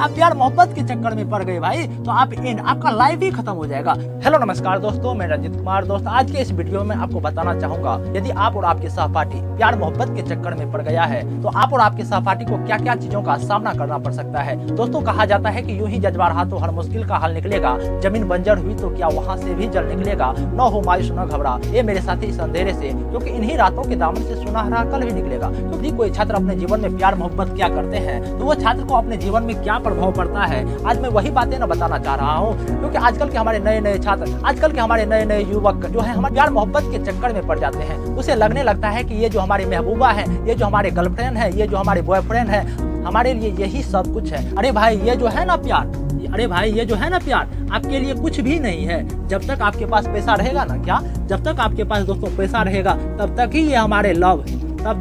आप प्यार मोहब्बत के चक्कर में पड़ गए भाई तो आपका लाइफ ही खत्म हो जाएगा। हेलो नमस्कार दोस्तों, मैं रंजित कुमार। दोस्त आज के इस वीडियो में आपको बताना चाहूंगा, यदि आप और आपके सहपाठी प्यार मोहब्बत के चक्कर में पड़ गया है तो आप और आपके सहपाठी को क्या क्या चीजों का सामना करना पड़ सकता है। दोस्तों कहा जाता है कि यूं ही जज्बा रहा तो हर मुश्किल का हल निकलेगा, जमीन बंजर हुई तो क्या वहाँ से भी जल निकलेगा, न हो मायूस न घबरा ये मेरे साथी इस अंधेरे से, क्योंकि इन्हीं रातों के दामन से सुनहरा कल भी निकलेगा। क्योंकि कोई छात्र अपने जीवन में प्यार मोहब्बत क्या करते हैं तो वो छात्र को अपने जीवन में क्या प्रभाव पड़ता है, आज मैं वही बातें न बताना चाह रहा हूँ। क्योंकि आजकल के हमारे नए नए छात्र, आजकल के हमारे नए नए युवक जो है हमारे प्यार मोहब्बत के चक्कर में पड़ जाते हैं। उसे लगने लगता है कि ये जो हमारे महबूबा है, ये जो हमारे गर्लफ्रेंड है, ये जो हमारे बॉयफ्रेंड है, हमारे लिए यही सब कुछ है। अरे भाई ये जो है ना प्यार, अरे भाई ये जो है ना प्यार आपके लिए कुछ भी नहीं है। जब तक आपके पास पैसा रहेगा ना, क्या जब तक आपके पास दोस्तों पैसा रहेगा तब तक ही ये हमारे लव, तब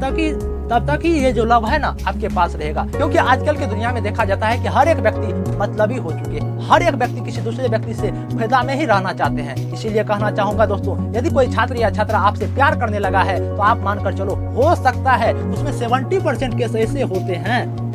तक ही ये जो लव है ना आपके पास रहेगा। क्योंकि आजकल की दुनिया में देखा जाता है कि हर एक व्यक्ति मतलबी हो चुके हैं, हर एक व्यक्ति किसी दूसरे व्यक्ति से फायदा में ही रहना चाहते हैं। इसीलिए कहना चाहूंगा दोस्तों, यदि कोई छात्र या छात्रा आपसे प्यार करने लगा है तो आप मानकर चलो हो सकता है उसमें 70% केस ऐसे होते हैं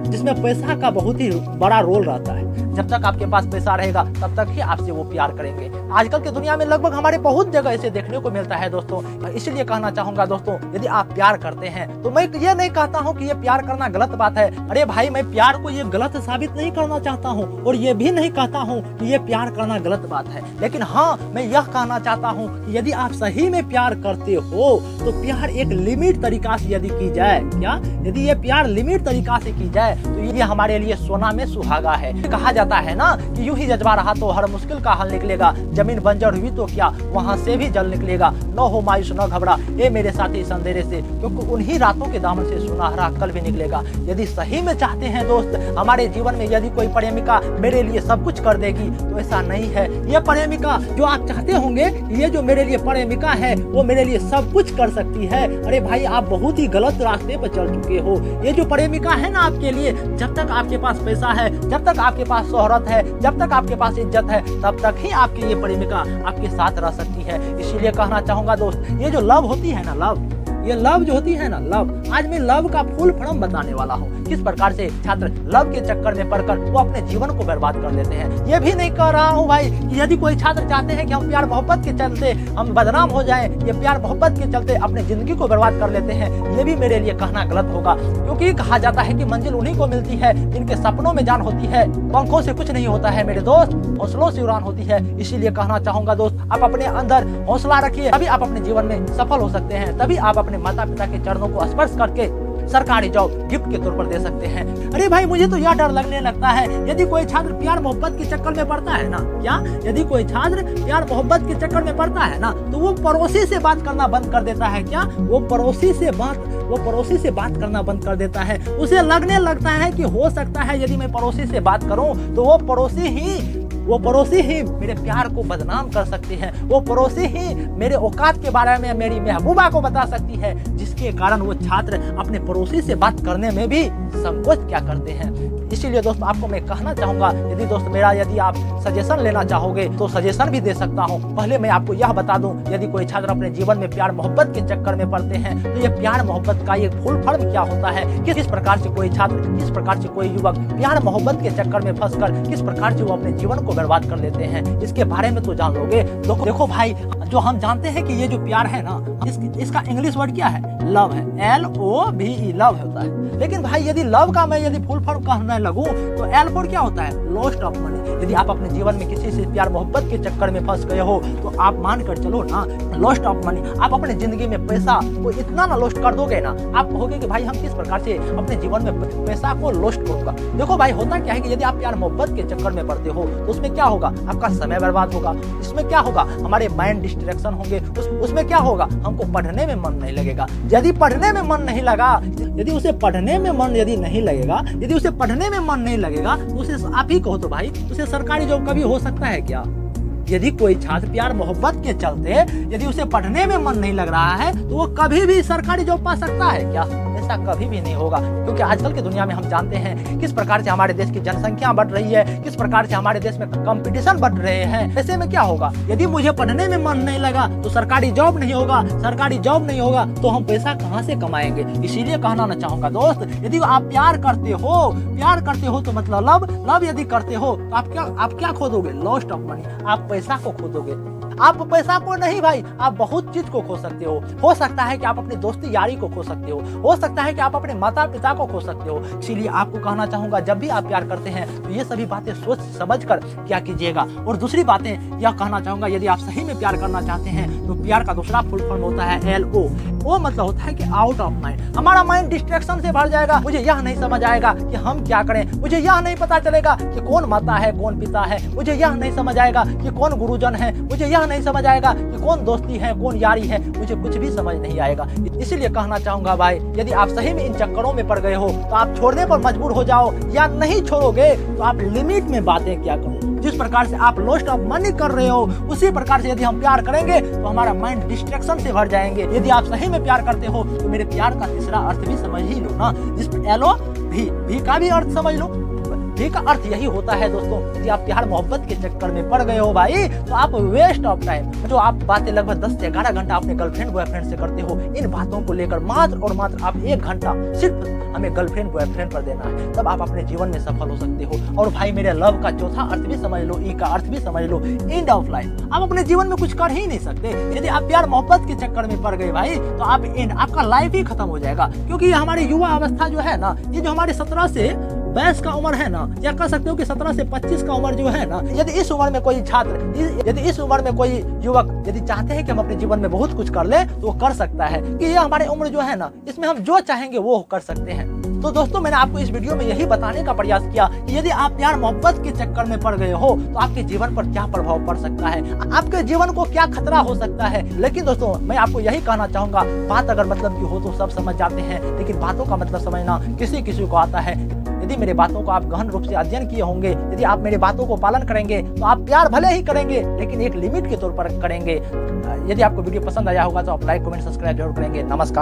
जिसमें पैसा का बहुत ही बड़ा रोल रहता है। जब तक आपके पास पैसा रहेगा तब तक ही आपसे वो प्यार करेंगे। आजकल की दुनिया में लगभग हमारे बहुत जगह ऐसे देखने को मिलता है दोस्तों। इसलिए कहना चाहूंगा दोस्तों, यदि आप प्यार करते हैं तो मैं ये नहीं कहता हूँ कि ये प्यार करना गलत बात है। अरे भाई मैं प्यार को ये गलत साबित नहीं करना चाहता हूँ और ये भी नहीं कहता हूँ कि ये प्यार करना गलत बात है। लेकिन हाँ मैं यह कहना चाहता हूँ कि यदि आप सही में प्यार करते हो तो प्यार एक लिमिट तरीका से यदि की जाए, क्या यदि ये प्यार लिमिट तरीका से की जाए तो ये हमारे लिए सोना में सुहागा है। कहा जाता है ना कि यूं ही जज्बा रहा तो हर मुश्किल का हल निकलेगा, जमीन बंजर हुई तो क्या वहां से भी जल निकलेगा, न हो मायूस न घबरा ये मेरे साथी इस अंधेरे से, क्योंकि उन्हीं रातों के दामन से सुनहरा कल भी निकलेगा। यदि सही में चाहते हैं दोस्त हमारे जीवन में यदि कोई प्रेमिका मेरे लिए सब कुछ कर देगी तो ऐसा नहीं है। ये प्रेमिका जो आप चाहते होंगे, ये जो मेरे लिए प्रेमिका है वो मेरे लिए सब कुछ कर सकती है, अरे भाई आप बहुत ही गलत रास्ते पर चल चुके हो। ये जो प्रेमिका है ना आपके लिए, जब तक आपके पास पैसा है, जब तक आपके पास शोहरत है, जब तक आपके पास इज्जत है, तब तक ही आपकी ये प्रेमिका आपके साथ रह सकती है। इसीलिए कहना चाहूंगा दोस्त, ये जो लव होती है ना, लव, ये लव जो होती है ना, लव, आज मैं लव का फुल फॉर्म बताने वाला हूँ। किस प्रकार से छात्र लव के चक्कर में पड़कर वो अपने जीवन को बर्बाद कर लेते हैं। ये भी नहीं कह रहा हूँ भाई कि यदि कोई छात्र चाहते हैं कि हम प्यार मोहब्बत के चलते हम बदनाम हो जाएं, ये प्यार मोहब्बत के चलते अपने जिंदगी को बर्बाद कर लेते हैं, ये भी मेरे लिए कहना गलत होगा। क्योंकि कहा जाता है कि मंजिल उन्हीं को मिलती है जिनके सपनों में जान होती है। पंखों से कुछ नहीं होता है मेरे दोस्त, हौसलों से उड़ान होती है। इसीलिए कहना चाहूंगा दोस्त, आप अपने अंदर हौसला रखिए, तभी आप अपने जीवन में सफल हो सकते हैं, तभी आप अपने माता पिता के चरणों को स्पर्श करके सरकारी जॉब गिफ्ट के तौर पर दे सकते हैं। अरे भाई मुझे तो यह डर लगने लगता है यदि कोई छात्र प्यार मोहब्बत के चक्कर में पड़ता है ना, क्या यदि कोई छात्र प्यार मोहब्बत के चक्कर में पड़ता है ना तो वो पड़ोसी से बात करना बंद कर देता है। क्या वो पड़ोसी से बात करना बंद कर देता है। उसे लगने लगता है कि हो सकता है यदि मैं पड़ोसी से बात करूं तो वो पड़ोसी ही मेरे प्यार को बदनाम कर सकती है, वो पड़ोसी ही मेरे औकात के बारे में मेरी महबूबा को बता सकती है, जिसके कारण वो छात्र अपने पड़ोसी से बात करने में भी संकोच क्या करते हैं। इसीलिए दोस्तों आपको मैं कहना चाहूंगा, यदि आप सजेशन लेना चाहोगे तो सजेशन भी दे सकता हूं। पहले मैं आपको यह बता दूं, यदि कोई छात्र अपने जीवन में प्यार मोहब्बत के चक्कर में पड़ते हैं तो ये प्यार मोहब्बत का ये फुल फॉर्म क्या होता है, किस प्रकार से कोई छात्र, किस प्रकार से कोई युवक प्यार मोहब्बत के चक्कर में फंसकर किस प्रकार से वो अपने जीवन को बर्बाद कर लेते हैं, इसके बारे में तो जान लोगे। देखो भाई, जो हम जानते हैं कि ये जो प्यार है ना, इसका इंग्लिश वर्ड क्या है, लव है, LOVE, लव होता है। लेकिन भाई यदि लव का मैं यदि फुल फॉर्म कहने लगूं तो L फॉर क्या होता है, लॉस्ट ऑफ मनी। यदि आप अपने जीवन में किसी से प्यार मोहब्बत के चक्कर में फंस गए हो तो आप मान कर चलो ना, लॉस्ट ऑफ मनी। आप अपने जिंदगी में पैसा को इतना ना लॉस्ट कर दोगे ना, आप कहोगे कि भाई हम किस प्रकार से अपने जीवन में पैसा को लॉस्ट करूंगा। देखो भाई होता क्या है कि यदि आप प्यार मोहब्बत के चक्कर में पड़ते हो तो उसमें क्या होगा, आपका समय बर्बाद होगा। इसमें क्या होगा, हमारे माइंड डिस्ट्रैक्शन होंगे। उसमें क्या होगा, हमको पढ़ने में मन नहीं लगेगा। यदि पढ़ने में मन नहीं लगा, यदि उसे पढ़ने में मन नहीं लगेगा तो उसे आप ही कहो तो भाई उसे सरकारी जॉब कभी हो सकता है क्या। यदि कोई छात्र प्यार मोहब्बत के चलते यदि उसे पढ़ने में मन नहीं लग रहा है तो वो कभी भी सरकारी जॉब पा सकता है क्या, हमेशा कभी भी नहीं होगा, क्योंकि आजकल की दुनिया में हम जानते हैं किस प्रकार से हमारे देश की जनसंख्या बढ़ रही है, किस प्रकार से हमारे देश में कंपटीशन बढ़ रहे हैं। ऐसे में क्या होगा, यदि मुझे पढ़ने में मन नहीं लगा तो सरकारी जॉब नहीं होगा, सरकारी जॉब नहीं होगा तो हम पैसा कहाँ से कमाएंगे। इसीलिए कहना ना चाहूंगा दोस्त, यदि आप प्यार करते हो तो मतलब लव यदि करते हो तो आप क्या खोदोगे, लॉस्ट ऑफ मनी, आप पैसा को खोदोगे। आप पैसा को नहीं भाई, आप बहुत चीज को खो सकते हो सकता है कि आप अपनी दोस्ती यारी को खो सकते हो सकता है कि आप अपने माता पिता को खो सकते हो। इसीलिए आपको कहना चाहूंगा, जब भी आप प्यार करते हैं तो ये सभी बातें सोच समझ कर क्या कीजिएगा। और दूसरी बातें यह कहना चाहूंगा, यदि आप सही में प्यार करना चाहते हैं तो प्यार का दूसरा फुल फॉर्म होता है LO। वो मतलब होता है कि आउट ऑफ माइंड। हमारा माइंड डिस्ट्रैक्शन से भर जाएगा, मुझे यह नहीं समझ आएगा कि हम क्या करें, मुझे यह नहीं पता चलेगा कि कौन माता है कौन पिता है, मुझे यह नहीं समझ आएगा कि कौन गुरुजन है, मुझे यह नहीं समझ आएगा कि कौन दोस्ती है कौन यारी है, मुझे कुछ भी समझ नहीं आएगा। इसीलिए कहना चाहूंगा भाई, यदि आप सही में इन चक्करों में पड़ गए हो तो आप छोड़ने पर मजबूर हो जाओ, या नहीं छोड़ोगे तो आप लिमिट में बातें क्या करो। जिस प्रकार से आप लॉस्ट ऑफ मनी कर रहे हो, उसी प्रकार से यदि हम प्यार करेंगे तो हमारा माइंड डिस्ट्रैक्शन से भर जाएंगे। यदि आप सही में प्यार करते हो तो मेरे प्यार का तीसरा अर्थ भी समझ ही लो ना, जिस LO भी का भी अर्थ समझ लो। भी का अर्थ यही होता है दोस्तों, यदि आप प्यार मोहब्बत के चक्कर में पड़ गए हो भाई तो आप वेस्ट ऑफ टाइम, जो आप बातें लगभग 10 से 11 घंटा अपने गर्लफ्रेंड बॉयफ्रेंड से करते हो, इन बातों को लेकर मात्र और मात्र आप 1 घंटा सिर्फ हमें गर्लफ्रेंड बॉयफ्रेंड पर देना है, तब आप अपने जीवन में सफल हो सकते हो। और भाई मेरे लव का चौथा अर्थ भी समझ लो, E का अर्थ भी समझ लो, एंड ऑफ लाइफ। आप अपने जीवन में कुछ कर ही नहीं सकते यदि आप प्यार मोहब्बत के चक्कर में पड़ गए भाई, तो आप आपका लाइफ ही खत्म हो जाएगा। क्योंकि ये हमारी युवा अवस्था जो है ना, ये जो हमारे 17 से 22 का उम्र है ना, या कह सकते हो कि 17 से 25 का उम्र जो है ना, यदि इस उम्र में कोई छात्र, यदि इस उम्र में कोई युवक यदि चाहते हैं कि हम अपने जीवन में बहुत कुछ कर ले तो वो कर सकता है, कि ये हमारी उम्र जो है ना, इसमें हम जो चाहेंगे वो कर सकते हैं। तो दोस्तों मैंने आपको इस वीडियो में यही बताने का प्रयास किया कि यदि आप प्यार मोहब्बत के चक्कर में पड़ गए हो तो आपके जीवन पर क्या प्रभाव पड़ सकता है, आपके जीवन को क्या खतरा हो सकता है। लेकिन दोस्तों मैं आपको यही कहना चाहूंगा, बात अगर मतलब की हो तो सब समझ जाते हैं, लेकिन बातों का मतलब समझना किसी को आता है। यदि मेरे बातों को आप गहन रूप से अध्ययन किए होंगे, यदि आप मेरे बातों को पालन करेंगे तो आप प्यार भले ही करेंगे लेकिन एक लिमिट के तौर पर करेंगे। यदि आपको वीडियो पसंद आया होगा तो आप लाइक कमेंट सब्सक्राइब जरूर करेंगे। नमस्कार।